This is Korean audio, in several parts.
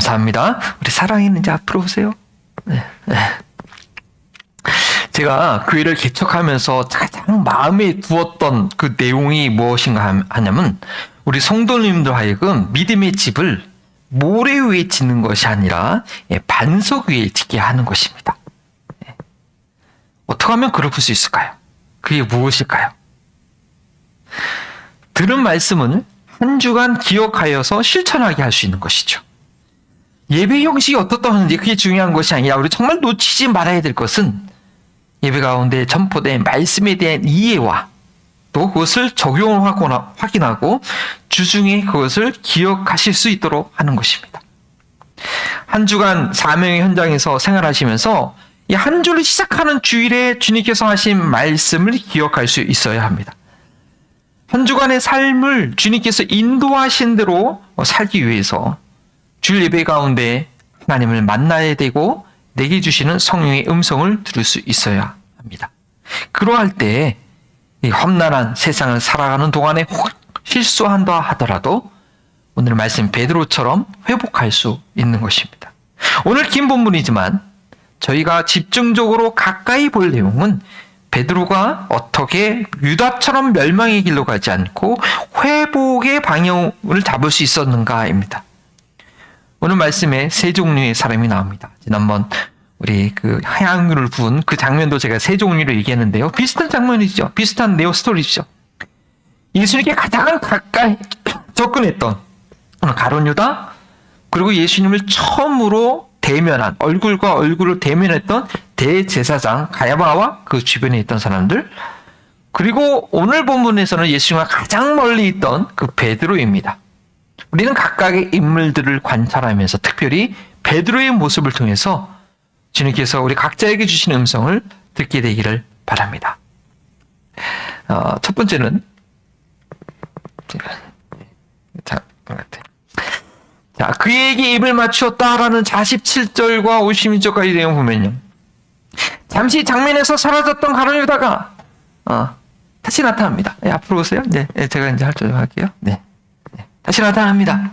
감사합니다. 우리 사랑이는 이제 앞으로 오세요. 네. 제가 교회를 개척하면서 가장 마음에 두었던 그 내용이 무엇인가 하냐면 우리 성도님들 하여금 믿음의 집을 모래 위에 짓는 것이 아니라 반석 위에 짓게 하는 것입니다. 어떻게 하면 그럴 수 있을까요? 그게 무엇일까요? 들은 말씀을 한 주간 기억하여서 실천하게 할 수 있는 것이죠. 예배 형식이 어떻다 하는지 그게 중요한 것이 아니라 우리 정말 놓치지 말아야 될 것은 예배 가운데 전포된 말씀에 대한 이해와 또 그것을 적용을 확인하고 주중에 그것을 기억하실 수 있도록 하는 것입니다. 한 주간 사명의 현장에서 생활하시면서 이 한 주를 시작하는 주일에 주님께서 하신 말씀을 기억할 수 있어야 합니다. 한 주간의 삶을 주님께서 인도하신 대로 살기 위해서 주일 예배 가운데 하나님을 만나야 되고 내게 주시는 성령의 음성을 들을 수 있어야 합니다. 그러할 때 이 험난한 세상을 살아가는 동안에 혹 실수한다 하더라도 오늘 말씀 베드로처럼 회복할 수 있는 것입니다. 오늘 긴 본문이지만 저희가 집중적으로 가까이 볼 내용은 베드로가 어떻게 유다처럼 멸망의 길로 가지 않고 회복의 방향을 잡을 수 있었는가입니다. 오늘 말씀에 세 종류의 사람이 나옵니다. 지난번 우리 그 하양을 부은 그 장면도 제가 세 종류로 얘기했는데요. 비슷한 장면이죠. 비슷한 네오 스토리죠. 예수님께 가장 가까이 접근했던 가룟 유다, 그리고 예수님을 처음으로 대면한, 얼굴과 얼굴을 대면했던 대제사장 가야바와 그 주변에 있던 사람들, 그리고 오늘 본문에서는 예수님과 가장 멀리 있던 그 베드로입니다. 우리는 각각의 인물들을 관찰하면서 특별히 베드로의 모습을 통해서 주님께서 우리 각자에게 주신 음성을 듣게 되기를 바랍니다. 첫 번째는 그에게 입을 맞추었다라는 47절과 52절까지 내용 보면요. 잠시 장면에서 사라졌던 가룟 유다가 다시 나타납니다. 앞으로 오세요. 네, 제가 이제 할게요. 네. 다시 나타납니다.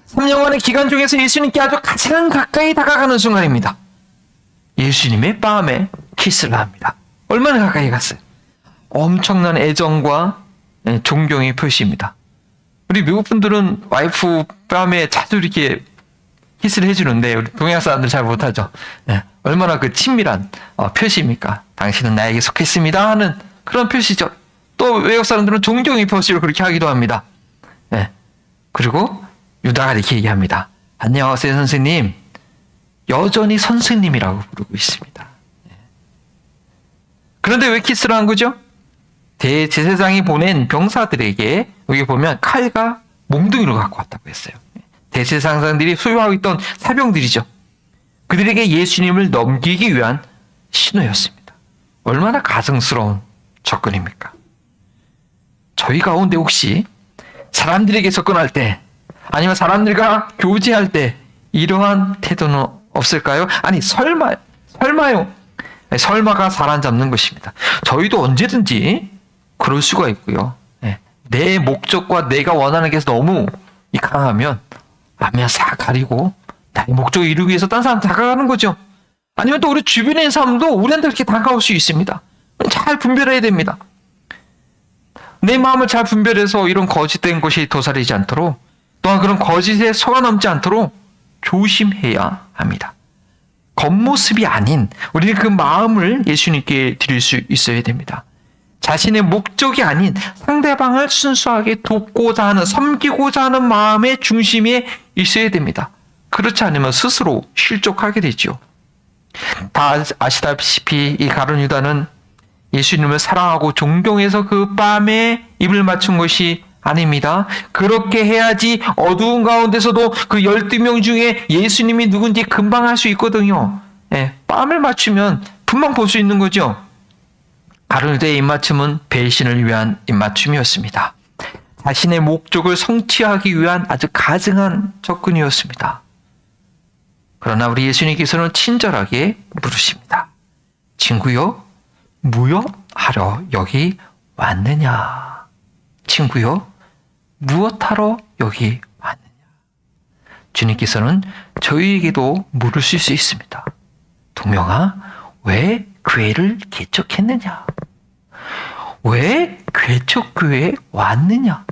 3년간의 기간 중에서 예수님께 아주 가장 가까이 다가가는 순간입니다. 예수님의 뺨에 키스를 합니다. 얼마나 가까이 갔어요? 엄청난 애정과 존경의 표시입니다. 우리 미국 분들은 와이프 뺨에 자주 이렇게 키스를 해주는데 우리 동양 사람들 잘 못하죠. 얼마나 그 친밀한 표시입니까? 당신은 나에게 속했습니다 하는 그런 표시죠. 또 외국 사람들은 존경의 표시로 그렇게 하기도 합니다. 그리고 유다가 이렇게 얘기합니다. 안녕하세요 선생님. 여전히 선생님이라고 부르고 있습니다. 그런데 왜 키스를 한 거죠? 대제사장이 보낸 병사들에게 여기 보면 칼과 몽둥이를 갖고 왔다고 했어요. 대제사장들이 소유하고 있던 사병들이죠. 그들에게 예수님을 넘기기 위한 신호였습니다. 얼마나 가증스러운 접근입니까? 저희 가운데 혹시 사람들에게 접근할 때 아니면 사람들과 교제할 때 이러한 태도는 없을까요? 아니 설마요. 설마가 사람 잡는 것입니다. 저희도 언제든지 그럴 수가 있고요. 내 목적과 내가 원하는 게 너무 강하면 앞면 싹 가리고 나의 목적을 이루기 위해서 딴 사람 다가가는 거죠. 아니면 또 우리 주변에 있는 사람도 우리한테 그렇게 다가올 수 있습니다. 잘 분별해야 됩니다. 내 마음을 잘 분별해서 이런 거짓된 것이 도사리지 않도록 또한 그런 거짓에 속아넘지 않도록 조심해야 합니다. 겉모습이 아닌 우리는 그 마음을 예수님께 드릴 수 있어야 됩니다. 자신의 목적이 아닌 상대방을 순수하게 돕고자 하는, 섬기고자 하는 마음의 중심에 있어야 됩니다. 그렇지 않으면 스스로 실족하게 되죠. 다 아시다시피 이 가룟 유다는 예수님을 사랑하고 존경해서 그 뺨에 입을 맞춘 것이 아닙니다. 그렇게 해야지 어두운 가운데서도 그 12명 중에 예수님이 누군지 금방 알 수 있거든요. 뺨을 맞추면 금방 볼 수 있는 거죠. 가룟 유다의 입맞춤은 배신을 위한 입맞춤이었습니다. 자신의 목적을 성취하기 위한 아주 가증한 접근이었습니다. 그러나 우리 예수님께서는 친절하게 물으십니다. 친구요, 무엇하러 여기 왔느냐? 친구요, 무엇하러 여기 왔느냐? 주님께서는 저희에게도 물으실 수 있습니다. 동명아, 왜 교회를 개척했느냐? 왜 개척교회에 왔느냐?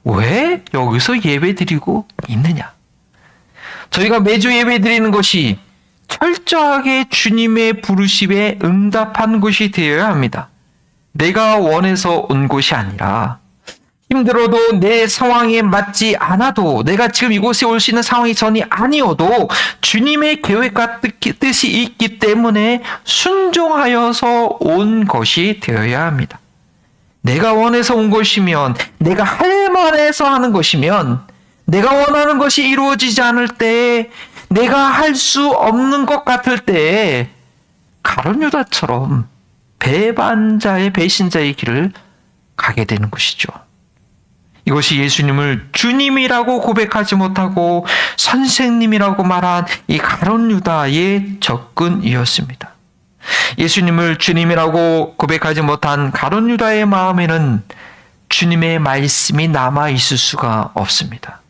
왜 여기서 예배드리고 있느냐? 저희가 매주 예배드리는 것이 철저하게 주님의 부르심에 응답한 것이 되어야 합니다. 내가 원해서 온 것이 아니라 힘들어도 내 상황에 맞지 않아도 내가 지금 이곳에 올 수 있는 상황이 전이 아니어도 주님의 계획과 뜻이 있기 때문에 순종하여서 온 것이 되어야 합니다. 내가 원해서 온 것이면, 내가 할 만해서 하는 것이면, 내가 원하는 것이 이루어지지 않을 때, 내가 할 수 없는 것 같을 때 가룟 유다처럼 배반자의 배신자의 길을 가게 되는 것이죠. 이것이 예수님을 주님이라고 고백하지 못하고 선생님이라고 말한 이 가룟 유다의 접근이었습니다. 예수님을 주님이라고 고백하지 못한 가룟 유다의 마음에는 주님의 말씀이 남아 있을 수가 없습니다.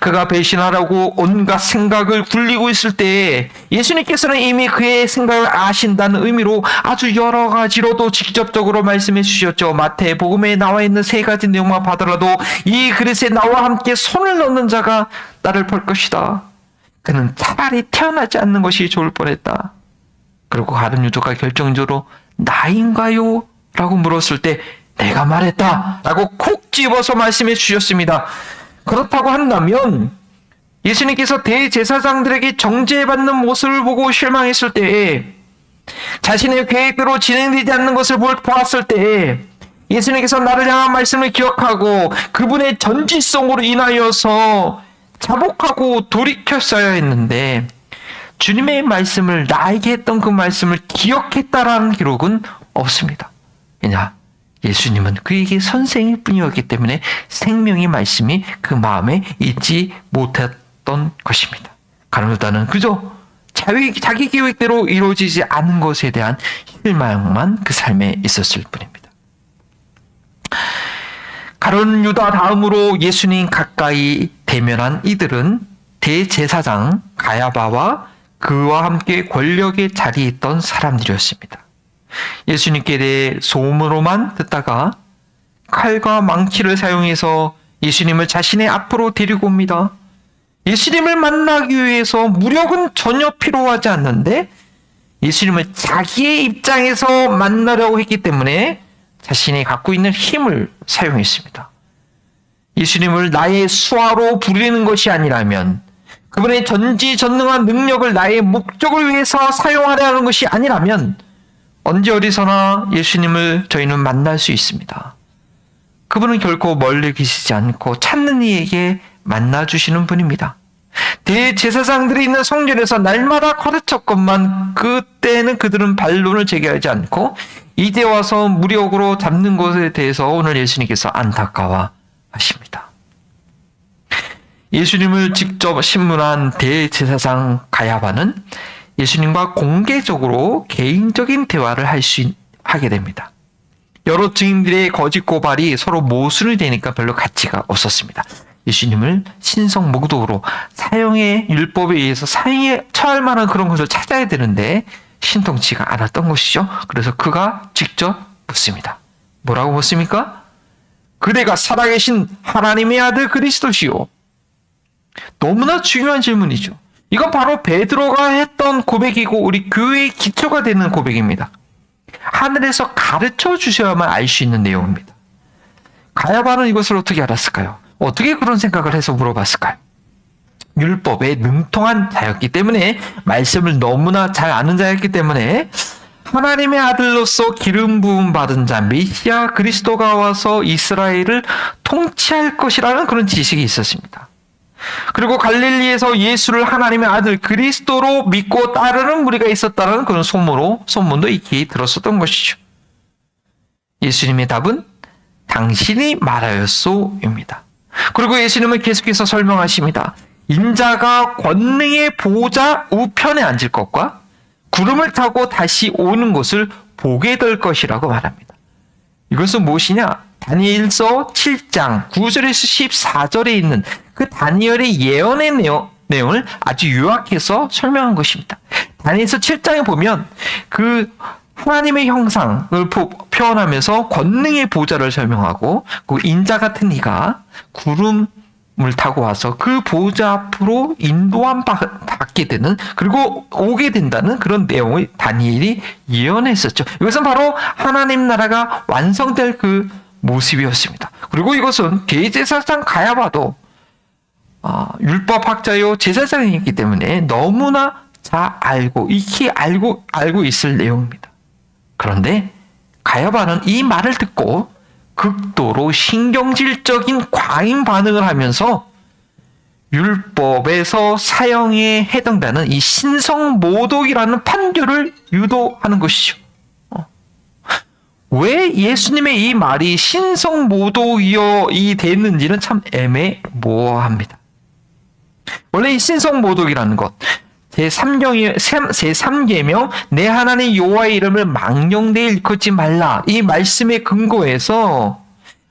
그가 배신하라고 온갖 생각을 굴리고 있을 때에 예수님께서는 이미 그의 생각을 아신다는 의미로 아주 여러 가지로도 직접적으로 말씀해 주셨죠. 마태복음에 나와 있는 3가지 내용만 봐더라도 이 그릇에 나와 함께 손을 넣는 자가 나를 볼 것이다. 그는 차라리 태어나지 않는 것이 좋을 뻔했다. 그리고 가룟 유다가 결정적으로 나인가요? 라고 물었을 때 내가 말했다 라고 콕 집어서 말씀해 주셨습니다. 그렇다고 한다면 예수님께서 대제사장들에게 정죄받는 모습을 보고 실망했을 때에, 자신의 계획대로 진행되지 않는 것을 보았을 때에 예수님께서 나를 향한 말씀을 기억하고 그분의 전지성으로 인하여서 자복하고 돌이켰어야 했는데, 주님의 말씀을, 나에게 했던 그 말씀을 기억했다라는 기록은 없습니다. 왜냐? 예수님은 그에게 선생일 뿐이었기 때문에 생명의 말씀이 그 마음에 있지 못했던 것입니다. 가룟 유다는 그저 자기 계획대로 이루어지지 않은 것에 대한 실망만 그 삶에 있었을 뿐입니다. 가룟 유다 다음으로 예수님 가까이 대면한 이들은 대제사장 가야바와 그와 함께 권력의 자리에 있던 사람들이었습니다. 예수님께 대해 소문으로만 듣다가 칼과 망치를 사용해서 예수님을 자신의 앞으로 데리고 옵니다. 예수님을 만나기 위해서 무력은 전혀 필요하지 않는데 예수님을 자기의 입장에서 만나려고 했기 때문에 자신이 갖고 있는 힘을 사용했습니다. 예수님을 나의 수하로 부리는 것이 아니라면, 그분의 전지전능한 능력을 나의 목적을 위해서 사용하려 하는 것이 아니라면 언제 어디서나 예수님을 저희는 만날 수 있습니다. 그분은 결코 멀리 계시지 않고 찾는 이에게 만나주시는 분입니다. 대제사장들이 있는 성전에서 날마다 가르쳤건만 그때는 그들은 반론을 제기하지 않고 이제 와서 무력으로 잡는 것에 대해서 오늘 예수님께서 안타까워 하십니다. 예수님을 직접 신문한 대제사장 가야바는 예수님과 공개적으로 개인적인 대화를 하게 됩니다. 여러 증인들의 거짓 고발이 서로 모순이 되니까 별로 가치가 없었습니다. 예수님을 신성 모독으로 사형의 율법에 의해서 사형에 처할 만한 그런 것을 찾아야 되는데 신통치가 않았던 것이죠. 그래서 그가 직접 묻습니다. 뭐라고 묻습니까? 그대가 살아계신 하나님의 아들 그리스도시요. 너무나 중요한 질문이죠. 이건 바로 베드로가 했던 고백이고 우리 교회의 기초가 되는 고백입니다. 하늘에서 가르쳐 주셔야만 알 수 있는 내용입니다. 가야바는 이것을 어떻게 알았을까요? 어떻게 그런 생각을 해서 물어봤을까요? 율법에 능통한 자였기 때문에, 말씀을 너무나 잘 아는 자였기 때문에 하나님의 아들로서 기름 부음 받은 자 메시아 그리스도가 와서 이스라엘을 통치할 것이라는 그런 지식이 있었습니다. 그리고 갈릴리에서 예수를 하나님의 아들 그리스도로 믿고 따르는 무리가 있었다는 그런 소문도 익히 들었었던 것이죠. 예수님의 답은 당신이 말하였소입니다. 그리고 예수님은 계속해서 설명하십니다. 인자가 권능의 보호자 우편에 앉을 것과 구름을 타고 다시 오는 것을 보게 될 것이라고 말합니다. 이것은 무엇이냐? 다니엘서 7장 9절에서 14절에 있는 그 다니엘의 예언의 내용을 아주 요약해서 설명한 것입니다. 다니엘서 7장에 보면 그 하나님의 형상을 표현하면서 권능의 보좌를 설명하고 그 인자 같은 이가 구름을 타고 와서 그 보좌 앞으로 인도함 받게 되는, 그리고 오게 된다는 그런 내용을 다니엘이 예언했었죠. 이것은 바로 하나님 나라가 완성될 그 모습이었습니다. 그리고 이것은 대제사장 가야바도 율법학자요 제사장이기 때문에 너무나 잘 익히 알고 있을 내용입니다. 그런데 가야바는 이 말을 듣고 극도로 신경질적인 과잉 반응을 하면서 율법에서 사형에 해당되는 이 신성모독이라는 판결을 유도하는 것이죠. 왜 예수님의 이 말이 신성모독이 됐는지는 참 애매모호합니다. 원래 이 신성모독이라는 것, 제3계명 내 하나님 여호와의 이름을 망령되이 일컫지 말라, 이 말씀에 근거해서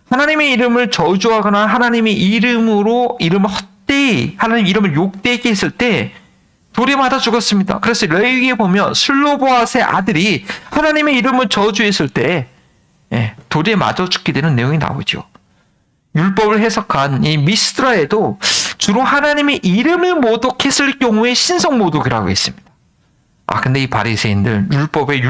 하나님의 이름을 저주하거나 하나님의 이름을 헛되이, 하나님 이름을 욕되게 했을 때 돌에 맞아 죽었습니다. 그래서 레위기에 보면 슬로보앗의 아들이 하나님의 이름을 저주했을 때 돌에 맞아 죽게 되는 내용이 나오죠. 율법을 해석한 이 미스드라에도 주로 하나님의 이름을 모독했을 경우에 신성모독이라고 했습니다. 근데 이 바리새인들, 율법에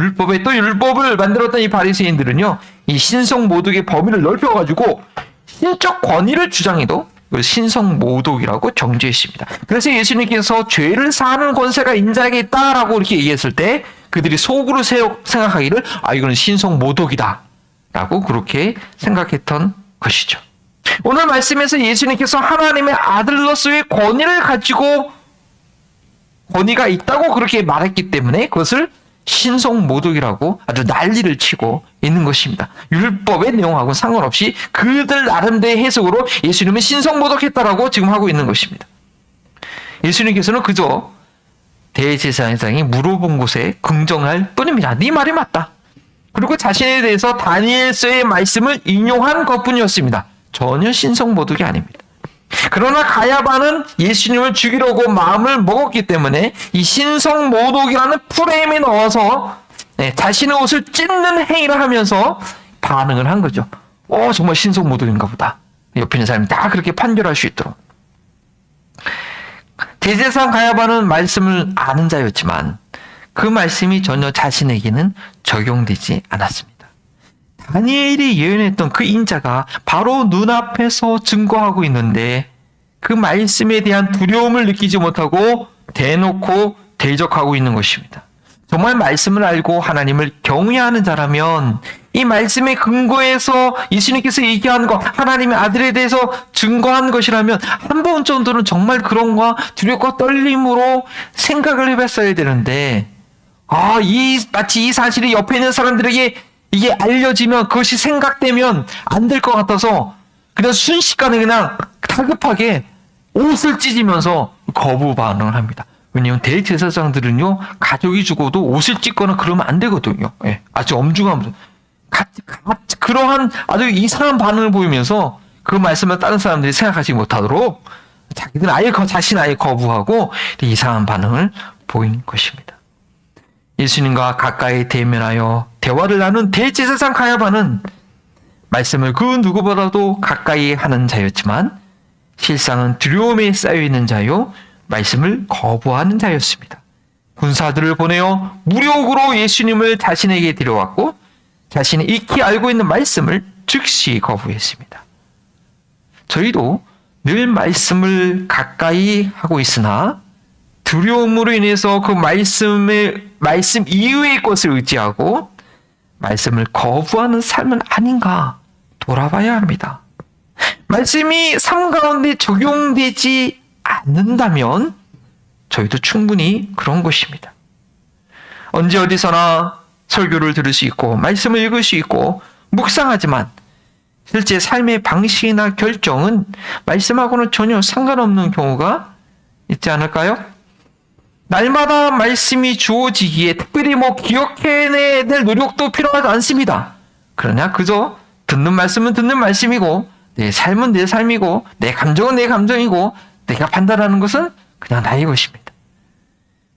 또 율법을 만들었던 이 바리새인들은요, 이 신성모독의 범위를 넓혀가지고 신적 권위를 주장해도 신성모독이라고 정죄했습니다. 그래서 예수님께서 죄를 사하는 권세가 인자에게 있다라고 이렇게 얘기했을 때 그들이 속으로 생각하기를 이거는 신성모독이다 라고 그렇게 생각했던 것이죠. 오늘 말씀에서 예수님께서 하나님의 아들로서의 권위가 있다고 그렇게 말했기 때문에 그것을 신성모독이라고 아주 난리를 치고 있는 것입니다. 율법의 내용하고 상관없이 그들 나름대로의 해석으로 예수님은 신성모독했다라고 지금 하고 있는 것입니다. 예수님께서는 그저 대제사장이 물어본 곳에 긍정할 뿐입니다. 네 말이 맞다. 그리고 자신에 대해서 다니엘서의 말씀을 인용한 것뿐이었습니다. 전혀 신성모독이 아닙니다. 그러나 가야바는 예수님을 죽이려고 마음을 먹었기 때문에 이 신성모독이라는 프레임에 넣어서 자신의 옷을 찢는 행위를 하면서 반응을 한 거죠. 정말 신성모독인가 보다. 옆에 있는 사람이 다 그렇게 판결할 수 있도록. 대제사장 가야바는 말씀을 아는 자였지만 그 말씀이 전혀 자신에게는 적용되지 않았습니다. 다니엘이 예언했던 그 인자가 바로 눈앞에서 증거하고 있는데 그 말씀에 대한 두려움을 느끼지 못하고 대놓고 대적하고 있는 것입니다. 정말 말씀을 알고 하나님을 경외하는 자라면 이 말씀의 근거에서 예수님께서 얘기한 것, 하나님의 아들에 대해서 증거한 것이라면 한 번 정도는 정말 그런가 두렵고 떨림으로 생각을 해봤어야 되는데 마치 이 사실이 옆에 있는 사람들에게 이게 알려지면 그것이 생각되면 안 될 것 같아서 그냥 순식간에 그냥 다급하게 옷을 찢으면서 거부 반응을 합니다. 왜냐하면 대제사장들은요, 가족이 죽어도 옷을 찢거나 그러면 안 되거든요. 아주 엄중한 그러한 아주 이상한 반응을 보이면서 그 말씀을 다른 사람들이 생각하지 못하도록 자기들은 자신 아예 거부하고 이상한 반응을 보인 것입니다. 예수님과 가까이 대면하여 대화를 나눈 대제사장 가야바는 말씀을 그 누구보다도 가까이 하는 자였지만 실상은 두려움에 쌓여있는 자요 말씀을 거부하는 자였습니다. 군사들을 보내어 무력으로 예수님을 자신에게 데려왔고 자신이 익히 알고 있는 말씀을 즉시 거부했습니다. 저희도 늘 말씀을 가까이 하고 있으나 두려움으로 인해서 그 말씀 이외의 것을 의지하고 말씀을 거부하는 삶은 아닌가 돌아봐야 합니다. 말씀이 삶 가운데 적용되지 않는다면 저희도 충분히 그런 것입니다. 언제 어디서나 설교를 들을 수 있고 말씀을 읽을 수 있고 묵상하지만 실제 삶의 방식이나 결정은 말씀하고는 전혀 상관없는 경우가 있지 않을까요? 날마다 말씀이 주어지기에 특별히 기억해낼 노력도 필요하지 않습니다. 그러나 그저 듣는 말씀은 듣는 말씀이고 내 삶은 내 삶이고 내 감정은 내 감정이고 내가 판단하는 것은 그냥 나의 것입니다.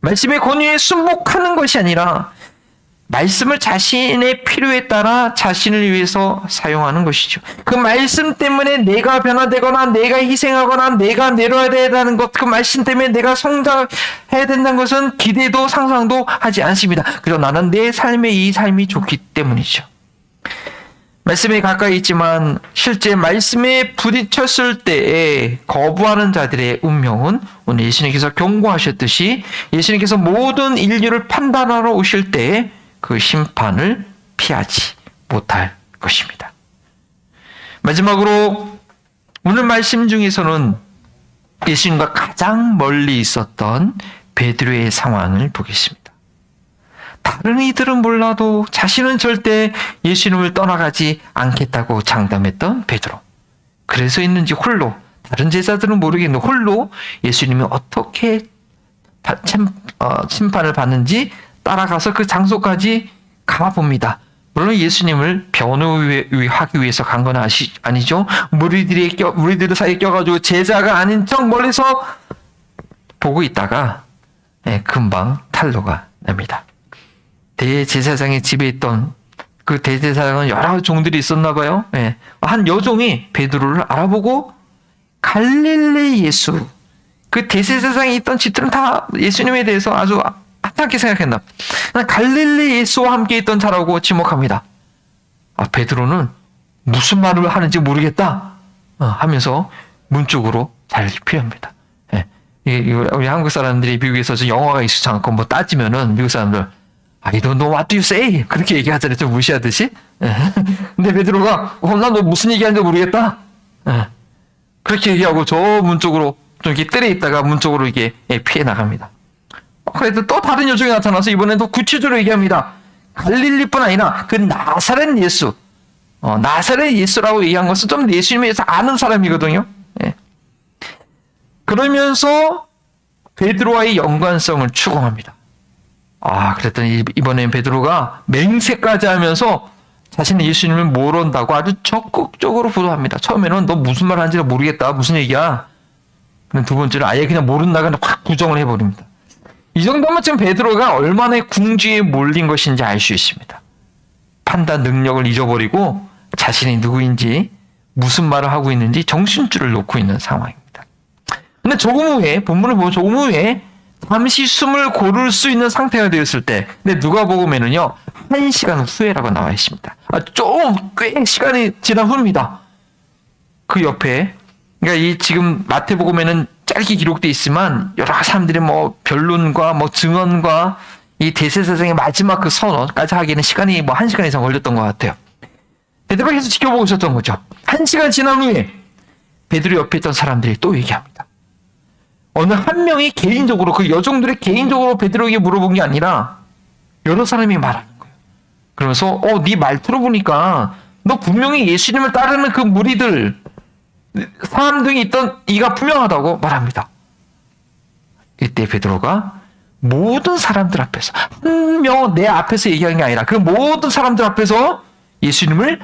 말씀의 권위에 순복하는 것이 아니라 말씀을 자신의 필요에 따라 자신을 위해서 사용하는 것이죠. 그 말씀 때문에 내가 변화되거나 내가 희생하거나 내가 내려야 된다는 것, 그 말씀 때문에 내가 성장해야 된다는 것은 기대도 상상도 하지 않습니다. 그래서 나는 내 삶의 이 삶이 좋기 때문이죠. 말씀에 가까이 있지만 실제 말씀에 부딪혔을 때에 거부하는 자들의 운명은 오늘 예수님께서 경고하셨듯이 예수님께서 모든 인류를 판단하러 오실 때에 그 심판을 피하지 못할 것입니다. 마지막으로 오늘 말씀 중에서는 예수님과 가장 멀리 있었던 베드로의 상황을 보겠습니다. 다른 이들은 몰라도 자신은 절대 예수님을 떠나가지 않겠다고 장담했던 베드로. 그래서 있는지 홀로, 다른 제자들은 모르겠는데 홀로 예수님이 어떻게 심판을 받는지 따라가서 그 장소까지 가봅니다. 물론 예수님을 변호하기 위해서 간 건 아니죠. 무리들 사이에 껴가지고 제자가 아닌 척 멀리서 보고 있다가 금방 탄로가 납니다. 대제사장의 집에 있던 그 대제사장은 여러 종들이 있었나 봐요. 한 여종이 베드로를 알아보고 갈릴리 예수, 그 대제사장이 있던 집들은 다 예수님에 대해서 아주 하찮게 생각했나. 갈릴리 예수와 함께 있던 자라고 지목합니다. 베드로는 무슨 말을 하는지 모르겠다 하면서 문 쪽으로 잘 피합니다. 우리 한국 사람들이 미국에서 영어가 익숙치 않고 뭐 따지면은 미국 사람들 I don't know what you say 그렇게 얘기하잖아요. 좀 무시하듯이. 근데 베드로가 나 너 무슨 얘기하는지 모르겠다. 그렇게 얘기하고 저 문 쪽으로 좀 이렇게 뜰에 있다가 문 쪽으로 이게 피해 나갑니다. 그래도 또 다른 여종이 나타나서 이번엔 더 구체적으로 얘기합니다. 갈릴리뿐 아니라 그 나사렛 예수, 나사렛 예수라고 얘기한 것은 좀 예수님에 대해서 아는 사람이거든요. 그러면서 베드로와의 연관성을 추궁합니다. 그랬더니 이번엔 베드로가 맹세까지 하면서 자신은 예수님을 모른다고 아주 적극적으로 부도합니다. 처음에는 너 무슨 말 하는지 모르겠다. 무슨 얘기야. 근데 두 번째로 아예 그냥 모른다고 확 부정을 해버립니다. 이 정도면 지금 베드로가 얼마나 궁지에 몰린 것인지 알 수 있습니다. 판단 능력을 잊어버리고 자신이 누구인지 무슨 말을 하고 있는지 정신줄을 놓고 있는 상황입니다. 근데 조금 후에 본문을 보면 조금 후에 잠시 숨을 고를 수 있는 상태가 되었을 때, 근데 누가복음에는요 1시간 후에라고 나와 있습니다. 좀 꽤 시간이 지난 후입니다. 그 옆에, 그러니까 이 지금 마태복음에는 짧게 기록되어 있지만 여러 사람들이 뭐 변론과 뭐 증언과 이 대제사장의 마지막 그 선언까지 하기에는 시간이 뭐 1시간 이상 걸렸던 것 같아요. 베드로가 계속 지켜보고 있었던 거죠. 1시간 지난 후에 베드로 옆에 있던 사람들이 또 얘기합니다. 어느 한 명이 개인적으로, 그 여종들이 개인적으로 베드로에게 물어본 게 아니라 여러 사람이 말하는 거예요. 그러면서 네 말 들어보니까 너 분명히 예수님을 따르는 그 무리들 사람 등이 있던 이가 분명하다고 말합니다. 이때 베드로가 모든 사람들 앞에서, 한 명 내 앞에서 얘기하는 게 아니라 그 모든 사람들 앞에서 예수님을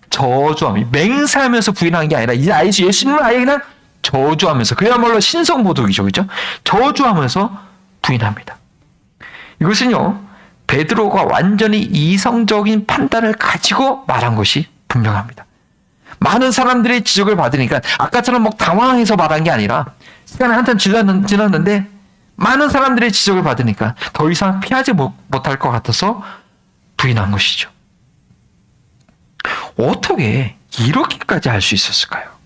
저주하며 맹세하면서 부인하는 게 아니라 이제 예수님을 아예 그냥 저주하면서, 그야말로 신성모독이죠, 그죠? 저주하면서 부인합니다. 이것은요 베드로가 완전히 이성적인 판단을 가지고 말한 것이 분명합니다. 많은 사람들의 지적을 받으니까 아까처럼 막 당황해서 말한 게 아니라 시간이 한참 지났는데 많은 사람들의 지적을 받으니까 더 이상 피하지 못할 것 같아서 부인한 것이죠. 어떻게 이렇게까지 할 수 있었을까요?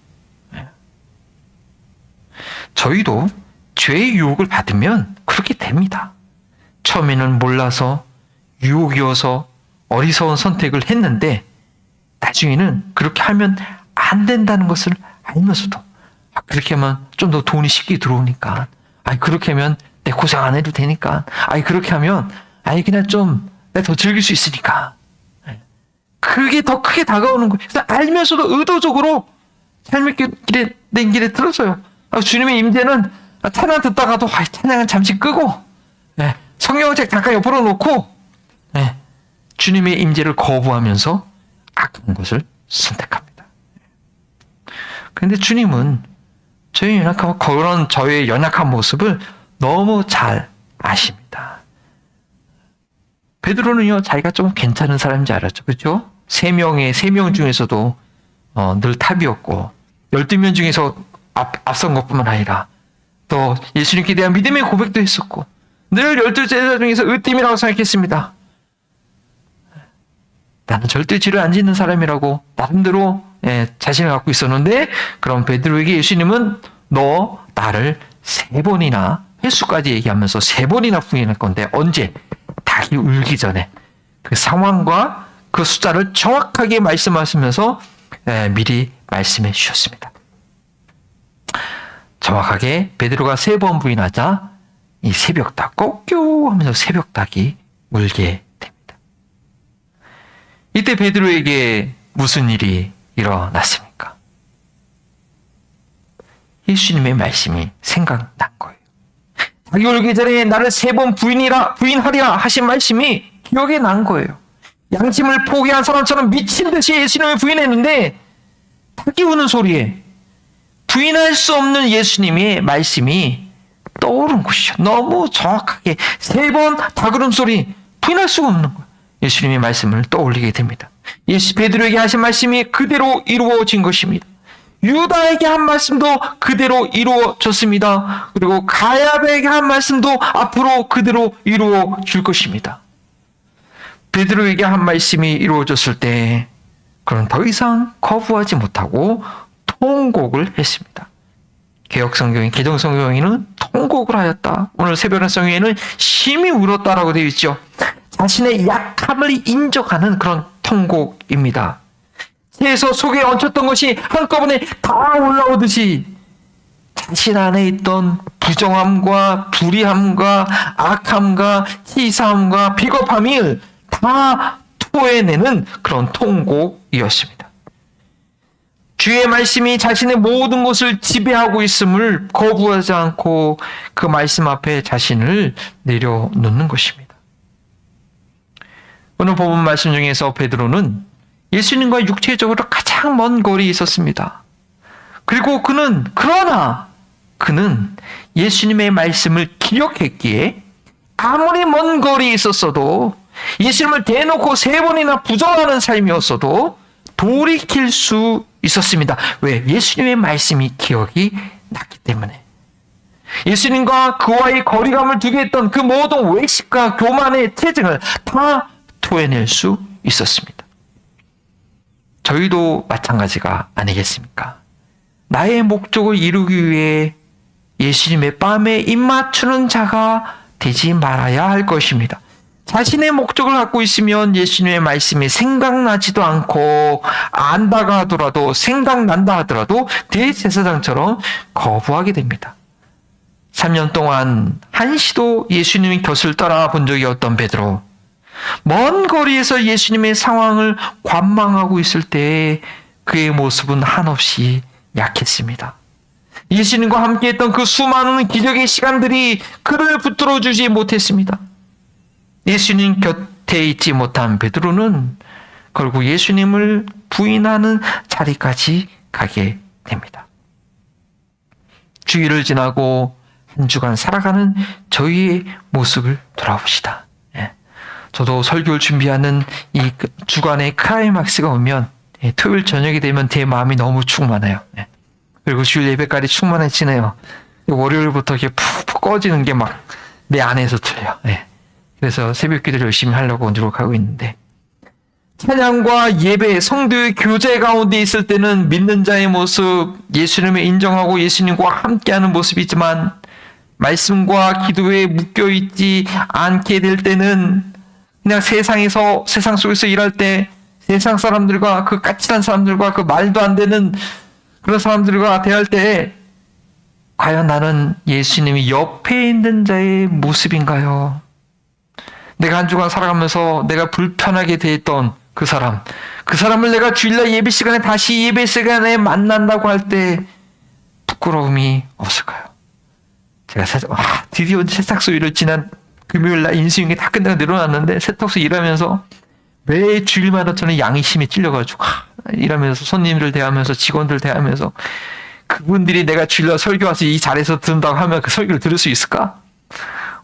저희도 죄의 유혹을 받으면 그렇게 됩니다. 처음에는 몰라서 유혹이어서 어리석은 선택을 했는데 나중에는 그렇게 하면 안 된다는 것을 알면서도 그렇게 하면 좀 더 돈이 쉽게 들어오니까, 그렇게 하면 내 고생 안 해도 되니까, 그렇게 하면 그냥 좀 내가 더 즐길 수 있으니까, 그게 더 크게 다가오는 거예요. 그래서 알면서도 의도적으로 삶의 길에 들어서요. 주님의 임재는 찬양 듣다가도 찬양은 잠시 끄고 성경책 잠깐 옆으로 놓고 주님의 임재를 거부하면서 악한 것을 선택합니다. 그런데 주님은 저의 연약함, 그런 저의 연약한 모습을 너무 잘 아십니다. 베드로는요, 자기가 좀 괜찮은 사람인지 알았죠. 그렇죠? 3명 중에서도 늘 탑이었고 12명 중에서 앞선 것뿐만 아니라 또 예수님께 대한 믿음의 고백도 했었고 늘 12제자 중에서 으뜸이라고 생각했습니다. 나는 절대 죄를 안 짓는 사람이라고 나름대로 자신을 갖고 있었는데, 그럼 베드로에게 예수님은 너 나를 3번이나, 횟수까지 얘기하면서 3번이나 부인할 건데 언제? 닭이 울기 전에. 그 상황과 그 숫자를 정확하게 말씀하시면서 미리 말씀해 주셨습니다. 정확하게 베드로가 3번 부인하자 이 새벽닭 꺾여 하면서 새벽닭이 울게 됩니다. 이때 베드로에게 무슨 일이 일어났습니까? 예수님의 말씀이 생각난 거예요. 자기 울기 전에 나를 3번 부인하리라 하신 말씀이 기억에 난 거예요. 양심을 포기한 사람처럼 미친 듯이 예수님을 부인했는데 닭이 우는 소리에 부인할 수 없는 예수님의 말씀이 떠오른 것이죠. 너무 정확하게 3번 닭 울음소리, 부인할 수가 없는 거예요. 예수님의 말씀을 떠올리게 됩니다. 베드로에게 하신 말씀이 그대로 이루어진 것입니다. 유다에게 한 말씀도 그대로 이루어졌습니다. 그리고 가야베에게 한 말씀도 앞으로 그대로 이루어질 것입니다. 베드로에게 한 말씀이 이루어졌을 때 그는 더 이상 거부하지 못하고 통곡을 했습니다. 개혁성경인, 개정성경에는 통곡을 하였다. 오늘 새벽의 성경에는 심히 울었다라고 되어 있죠. 자신의 약함을 인정하는 그런 통곡입니다. 새에서 속에 얹혔던 것이 한꺼번에 다 올라오듯이 자신 안에 있던 부정함과 불의함과 악함과 치사함과 비겁함을 다 토해내는 그런 통곡이었습니다. 주의 말씀이 자신의 모든 것을 지배하고 있음을 거부하지 않고 그 말씀 앞에 자신을 내려놓는 것입니다. 오늘 본문 말씀 중에서 베드로는 예수님과 육체적으로 가장 먼 거리에 있었습니다. 그리고 그러나 그는 예수님의 말씀을 기억했기에 아무리 먼 거리에 있었어도 예수님을 대놓고 3번이나 부정하는 삶이었어도 돌이킬 수 있었습니다. 왜? 예수님의 말씀이 기억이 났기 때문에. 예수님과 그와의 거리감을 두게 했던 그 모든 외식과 교만의 체증을 다 토해낼 수 있었습니다. 저희도 마찬가지가 아니겠습니까? 나의 목적을 이루기 위해 예수님의 뺨에 입맞추는 자가 되지 말아야 할 것입니다. 자신의 목적을 갖고 있으면 예수님의 말씀이 생각나지도 않고 안다가 하더라도 생각난다 하더라도 대제사장처럼 거부하게 됩니다. 3년 동안 한시도 예수님의 곁을 떠나본 적이 없던 베드로, 먼 거리에서 예수님의 상황을 관망하고 있을 때 그의 모습은 한없이 약했습니다. 예수님과 함께했던 그 수많은 기적의 시간들이 그를 붙들어주지 못했습니다. 예수님 곁에 있지 못한 베드로는 결국 예수님을 부인하는 자리까지 가게 됩니다. 주일을 지나고 한 주간 살아가는 저희의 모습을 돌아봅시다. 저도 설교를 준비하는 이 주간의 클라이막스가 오면 토요일 저녁이 되면 제 마음이 너무 충만해요. 그리고 주일 예배까지 충만해지네요. 월요일부터 이렇게 푹 꺼지는 게 막 내 안에서 들려요. 그래서 새벽 기도를 열심히 하려고 노력하고 있는데, 찬양과 예배, 성도의 교제 가운데 있을 때는 믿는 자의 모습, 예수님을 인정하고 예수님과 함께하는 모습이지만 말씀과 기도에 묶여있지 않게 될 때는 그냥 세상 속에서 일할 때 세상 사람들과 그 까칠한 사람들과 그 말도 안 되는 그런 사람들과 대할 때 과연 나는 예수님이 옆에 있는 자의 모습인가요? 내가 한 주간 살아가면서 내가 불편하게 대했던 그 사람을 내가 주일날 예배 시간에 다시 예배 시간에 만난다고 할 때 부끄러움이 없을까요? 제가 드디어 세탁소 일을 지난 금요일날 인수인계 다 끝나고 내려놨는데 세탁소 일하면서 매 주일마다 저는 양심이 찔려가지고 일하면서 손님들 대하면서 직원들 대하면서 그분들이 내가 주일날 설교 와서 이 자리에서 듣는다고 하면 그 설교를 들을 수 있을까?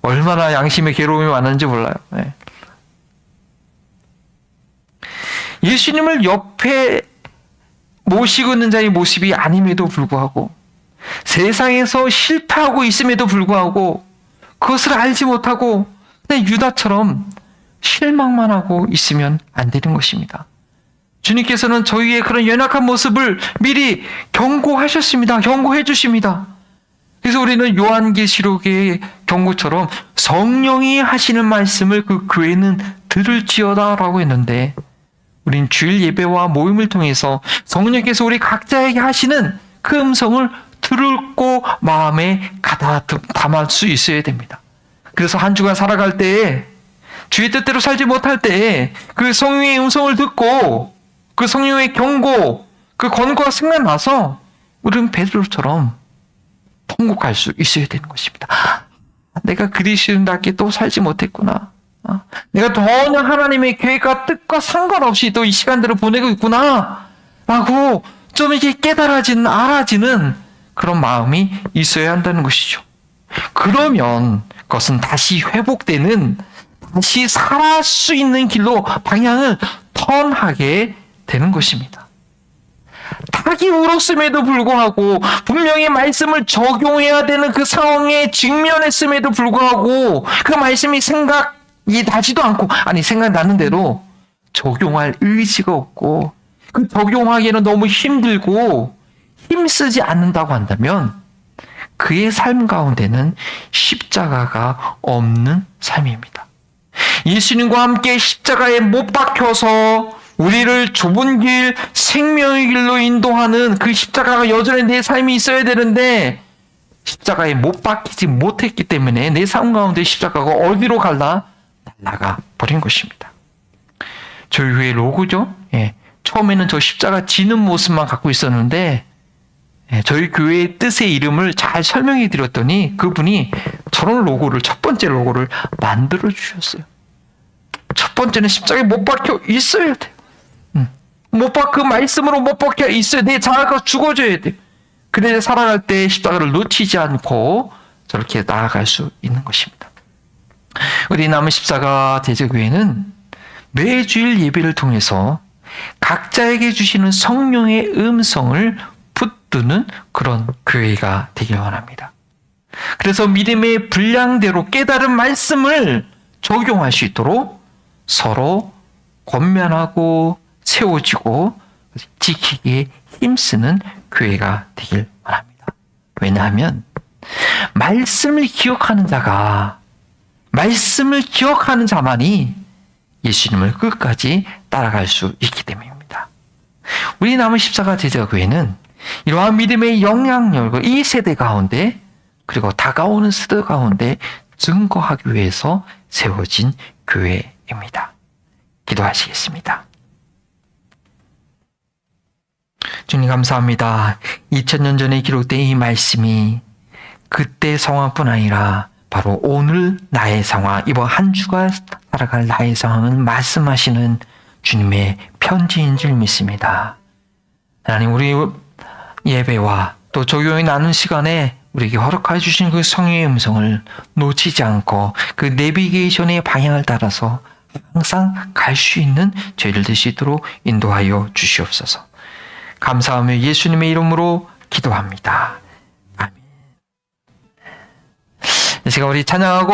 얼마나 양심의 괴로움이 많은지 몰라요. 네. 예수님을 옆에 모시고 있는 자의 모습이 아님에도 불구하고, 세상에서 실패하고 있음에도 불구하고 그것을 알지 못하고 그냥 유다처럼 실망만 하고 있으면 안 되는 것입니다. 주님께서는 저희의 그런 연약한 모습을 미리 경고하셨습니다. 경고해 주십니다. 그래서 우리는 요한계시록의 경고처럼 성령이 하시는 말씀을 그 교회는 들을지어다라고 했는데, 우린 주일 예배와 모임을 통해서 성령께서 우리 각자에게 하시는 그 음성을 들고 마음에 담을 수 있어야 됩니다. 그래서 한 주간 살아갈 때에 주의 뜻대로 살지 못할 때에 그 성령의 음성을 듣고 그 성령의 경고, 그 권고가 생각나서 우리는 베드로처럼 통곡할 수 있어야 되는 것입니다. 내가 그리스도인답게 또 살지 못했구나. 내가 전혀 하나님의 계획과 뜻과 상관없이 또 이 시간들을 보내고 있구나 라고 좀 이렇게 알아지는 그런 마음이 있어야 한다는 것이죠. 그러면 그것은 다시 회복되는, 다시 살아갈 수 있는 길로 방향을 턴하게 되는 것입니다. 닭이 울었음에도 불구하고, 분명히 말씀을 적용해야 되는 그 상황에 직면했음에도 불구하고 그 말씀이 생각이 나지도 않고, 아니 생각나는 대로 적용할 의지가 없고 그 적용하기에는 너무 힘들고 힘쓰지 않는다고 한다면 그의 삶 가운데는 십자가가 없는 삶입니다. 예수님과 함께 십자가에 못 박혀서 우리를 좁은 길, 생명의 길로 인도하는 그 십자가가 여전히 내 삶이 있어야 되는데, 십자가에 못 박히지 못했기 때문에 내 삶 가운데 십자가가 어디로 날아가 버린 것입니다. 저희 교회 로고죠. 예. 처음에는 저 십자가 지는 모습만 갖고 있었는데, 저희 교회의 뜻의 이름을 잘 설명해 드렸더니 그분이 저런 로고를, 첫 번째 로고를 만들어 주셨어요. 첫 번째는 십자가에 못 박혀 있어야 돼요. 그 말씀으로 못 박혀 있어야 돼. 내 자아가 죽어져야 돼. 그래야 살아갈 때 십자가를 놓치지 않고 저렇게 나아갈 수 있는 것입니다. 우리 남은 십자가 대제교회는 매주일 예배를 통해서 각자에게 주시는 성령의 음성을 붙드는 그런 교회가 되길 원합니다. 그래서 믿음의 분량대로 깨달은 말씀을 적용할 수 있도록 서로 권면하고 세워지고 지키기에 힘쓰는 교회가 되길 바랍니다. 왜냐하면 말씀을 기억하는 자만이 예수님을 끝까지 따라갈 수 있기 때문입니다. 우리 남은 십자가 제자교회는 이러한 믿음의 영향력을 이 세대 가운데, 그리고 다가오는 세대 가운데 증거하기 위해서 세워진 교회입니다. 기도하시겠습니다. 주님 감사합니다. 2000년 전에 기록된 이 말씀이 그때 상황뿐 아니라 바로 오늘 나의 상황, 이번 한 주가 살아갈 나의 상황을 말씀하시는 주님의 편지인 줄 믿습니다. 하나님, 우리 예배와 또 적용이 나눈 시간에 우리에게 허락해 주신 그 성령의 음성을 놓치지 않고 그 내비게이션의 방향을 따라서 항상 갈 수 있는 저희를 될 수 있도록 인도하여 주시옵소서. 감사하며 예수님의 이름으로 기도합니다. 아멘. 이 시간 우리 찬양하고